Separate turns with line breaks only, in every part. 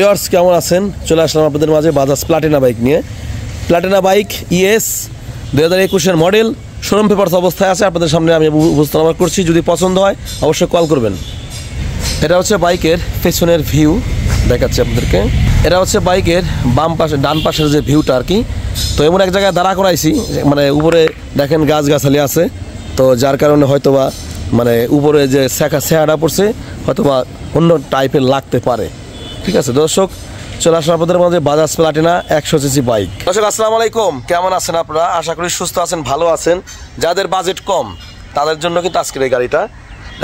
Viewers কেমন আছেন? চলে আসলাম আপনাদের মাঝে বাজাজ প্লাটিনা বাইক নিয়ে। প্লাটিনা বাইক ইএস 2021-এর মডেল, শোরুম পেপারস অবস্থায় আছে। আপনাদের সামনে আমি উপস্থাপনা করছি। যদি পছন্দ হয় অবশ্যই কল করবেন। এটা হচ্ছে বাইকের পেছনের ভিউ দেখাচ্ছি আপনাদেরকে। এটা হচ্ছে বাইকের বাম পাশে ডান পাশের যে ভিউটা আর কি। তো এমন এক জায়গায় দাঁড়া করাইছি, মানে উপরে দেখেন গাছগাছালি আছে, তো যার কারণে হয়তোবা মানে উপরে যে ছেঁড়া পড়ছে, হয়তোবা অন্য টাইপের লাগতে পারে। ঠিক আছে দর্শক, চলে আসুন আপনাদের মধ্যে বাজাজ প্লাটিনা 100 সিসি বাইক। দর্শক আসসালামু আলাইকুম, কেমন আছেন আপনারা? আশা করি সুস্থ আছেন, ভালো আছেন। যাদের বাজেট কম তাদের জন্য কিন্তু আজকের এই গাড়িটা।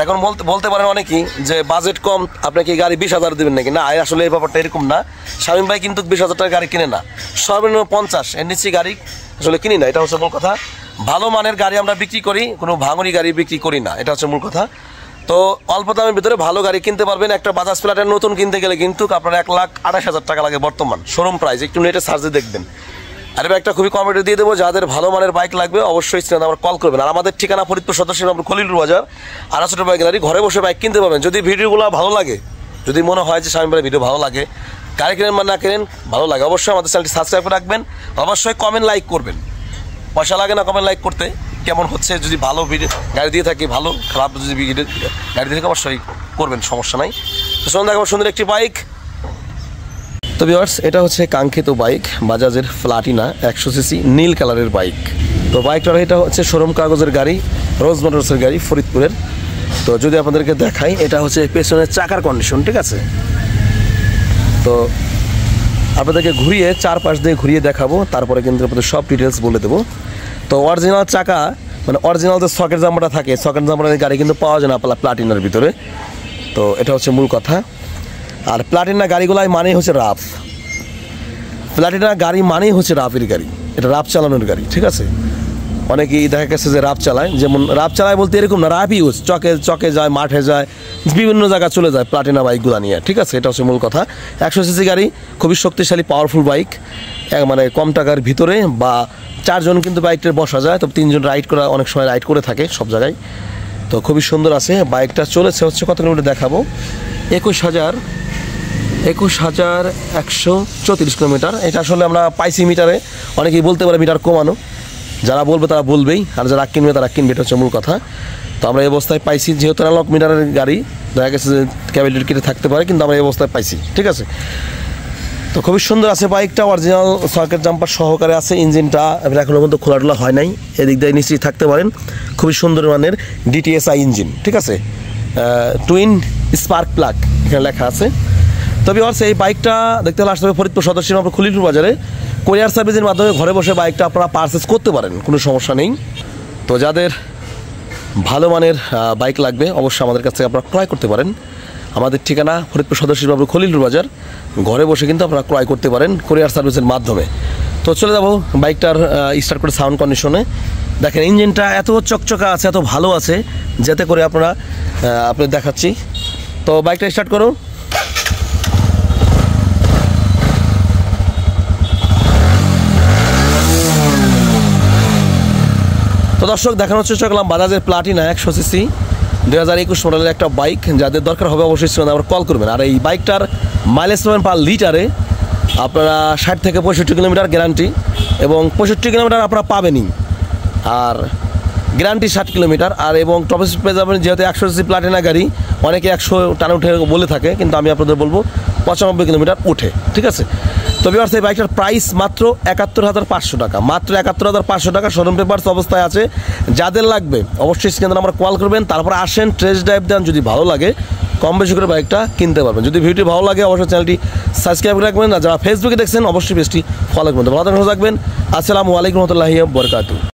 এখন বলতে পারেন অনেকেই যে বাজেট কম, আপনি কি গাড়ি 20,000 দেবেন নাকি? না, আসলে এই ব্যাপারটা এরকম না। শামীম ভাই কিন্তু 20,000 টাকার গাড়ি কিনে না, সর্বনিম্ন 50 এর নিচে গাড়ি আসলে কিনি না। এটা হচ্ছে মূল কথা। ভালো মানের গাড়ি আমরা বিক্রি করি, কোনো ভাঙড়ি গাড়ি বিক্রি করি না, এটা হচ্ছে মূল কথা। তো অল্প দামের ভিতরে ভালো গাড়ি কিনতে পারবেন। একটা বাজাজ প্লাটিনা নতুন কিনতে গেলে কিন্তু আপনার 1,28,000 টাকা লাগে বর্তমান শোরুম প্রাইস। একটু নেটে সার্চে দেখবেন। আর একটা খুবই কম রেটে দিয়ে দেবো। যাদের ভালো মানের বাইক লাগবে অবশ্যই স্ক্রিনে আমার কল করবেন। আর আমাদের ঠিকানা ফরিদপুর সদস্য খলিলুর বাজার, আড়াছোট বাইক গাড়ি, ঘরে বসে বাইক কিনতে পারবেন। যদি ভিডিওগুলো ভালো লাগে, যদি মনে হয় যে শামীম ভাইয়ের ভিডিও ভালো লাগে, গাড়ি কিনেন বা না কিনেন ভালো লাগে, অবশ্যই আমাদের চ্যানেলটি সাবস্ক্রাইব করে রাখবেন। অবশ্যই কমেন্ট লাইক করবেন। পয়সা লাগে না কমেন্ট লাইক করতে। কেমন হচ্ছে যদি ভালো ভিডিও গাড়ি দিয়ে থাকি, ভালো খারাপ যদি গাড়ি দিয়ে থাকে অবশ্যই করবেন, সমস্যা নাই। তো শুনুন, দেখাবো সুন্দর একটি বাইক। তো ভিউয়ার্স, এটা হচ্ছে কাঙ্ক্ষিত বাইক, বাজাজের প্লাটিনা 100 সিসি নীল কালারের বাইক। তো বাইকটার এটা হচ্ছে শোরুম কাগজের গাড়ি, রোজ মোটরসের গাড়ি, ফরিদপুরের। তো যদি আপনাদেরকে দেখাই, এটা হচ্ছে পেছনের চাকার কন্ডিশন, ঠিক আছে? তো আপনাদেরকে ঘুরিয়ে চারপাশ দিয়ে ঘুরিয়ে দেখাবো, তারপরে কিন্তু আপনাদের সব ডিটেলস বলে দেবো। তো অরিজিনাল চাকা, মানে অরিজিনাল যে সকেট জাম্পারটা থাকে, সকেট জাম্পারের গাড়ি কিন্তু পাওয়া যায় না প্লাটিনার ভিতরে। তো এটা হচ্ছে মূল কথা। আর প্লাটিনা গাড়িগুলাই মানেই হচ্ছে রাফ। প্লাটিনা গাড়ি মানেই হচ্ছে রাফের গাড়ি, এটা রাফ চালানোর গাড়ি, ঠিক আছে? অনেকেই দেখা গেছে যে রাফ চালায়, যেমন রাফ চালায় বলতে এরকম না, রাফ ইউজ, চকে যায়, মাঠে যায়, বিভিন্ন জায়গায় চলে যায় প্লাটিনা বাইকগুলো নিয়ে, ঠিক আছে? এটা হচ্ছে মূল কথা। 100 সিসি গাড়ি, খুবই শক্তিশালী পাওয়ারফুল বাইক, মানে কম টাকার ভিতরে, বা 4 জন কিন্তু বাইকটা বসা যায়। তো 3 জন রাইড করা, অনেক সময় রাইড করে থাকে সব জায়গায়। তো খুবই সুন্দর আছে বাইকটা। চলেছে হচ্ছে কত কিলোমিটার দেখাবো, 21,134 কিলোমিটার। এটা আসলে আমরা পাইছি মিটারে, অনেকেই বলতে পারে মিটার কমানো, যারা বলবে তারা বলবেই, আর যারা কিনবে তারা কিনবে, এটা হচ্ছে মূল কথা। তো আমরা এই অবস্থায় পাইছি, যেহেতু অ্যানালগ মিটারের গাড়ি, দেখা গেছে যে ক্যাবিনেট কেটে থাকতে পারে, কিন্তু আমরা এই অবস্থায় পাইছি, ঠিক আছে? তো খুবই সুন্দর আছে বাইকটা, অরিজিনাল সকেট জাম্পার সহকারে আছে। ইঞ্জিনটা এখনো পর্যন্ত খোলাটোলা হয় নাই, এদিক দিয়ে নিশ্চিত থাকতে পারেন। খুবই সুন্দর মানের DTSI ইঞ্জিন, ঠিক আছে? টুইন স্পার্ক প্লাগ এখানে লেখা আছে। তবে আর এই বাইকটা দেখতে হলে আসতে হবে ফরিদপুর সদস্য খলিলুর বাজারে। কোরিয়ার সার্ভিসের মাধ্যমে ঘরে বসে বাইকটা আপনারা পারচেস করতে পারেন, কোনো সমস্যা নেই। তো যাদের ভালো মানের বাইক লাগবে অবশ্যই আমাদের কাছ থেকে আপনারা ক্রয় করতে পারেন। আমাদের ঠিকানা ফরিদপুর সদস্য খলিলুর বাজার, ঘরে বসে কিন্তু আপনারা ক্রয় করতে পারেন কোরিয়ার সার্ভিসের মাধ্যমে। তো চলে যাব বাইকটার স্টার্ট করে সাউন্ড কন্ডিশনে। দেখেন ইঞ্জিনটা এত চকচকা আছে, এত ভালো আছে, যাতে করে আপনি দেখাচ্ছি। তো বাইকটা স্টার্ট করো। তো দর্শক, দেখানোর চেষ্টা করলাম বাজাজের প্লাটিনা 100 সিসি 2021 মডেলের একটা বাইক। যাদের দরকার হবে অবশ্যই আবার কল করবেন। আর এই বাইকটার মাইলেজ পাবেন পার লিটারে আপনারা 60 থেকে 65 কিলোমিটার গ্যারান্টি, এবং 65 কিলোমিটার আপনারা পাবেনই, আর গ্যারান্টি 60 কিলোমিটার। আর এবং টপ স্পিড পেয়ে যাবেন, যেহেতু 100 সিসি প্লাটিনা গাড়ি, অনেকে 100 টানা উঠে বলে থাকে, কিন্তু আমি আপনাদের বলবো 95 কিলোমিটার উঠে, ঠিক আছে? তবে আর সেই বাইকটার প্রাইস মাত্র 71,500 টাকা, মাত্র 71,500 টাকা। শোরুম পেপারস অবস্থায় আছে। যাদের লাগবে অবশ্যই স্ক্রিনে আমরা কল করবেন, তারপরে আসেন, টেস্ট ড্রাইভ দেন। যদি ভালো লাগে কম বেশি করে বাইকটা কিনতে পারবেন। যদি ভিডিওটি ভালো লাগে অবশ্যই চ্যানেলটি সাবস্ক্রাইব করে রাখবেন। আর যারা ফেসবুকে দেখছেন অবশ্যই পেজটি ফলো করবেন। ভালো থাকবেন। আসসালামু আলাইকুম রহমতুল্লাহি ওয়া বারাকাতুহু।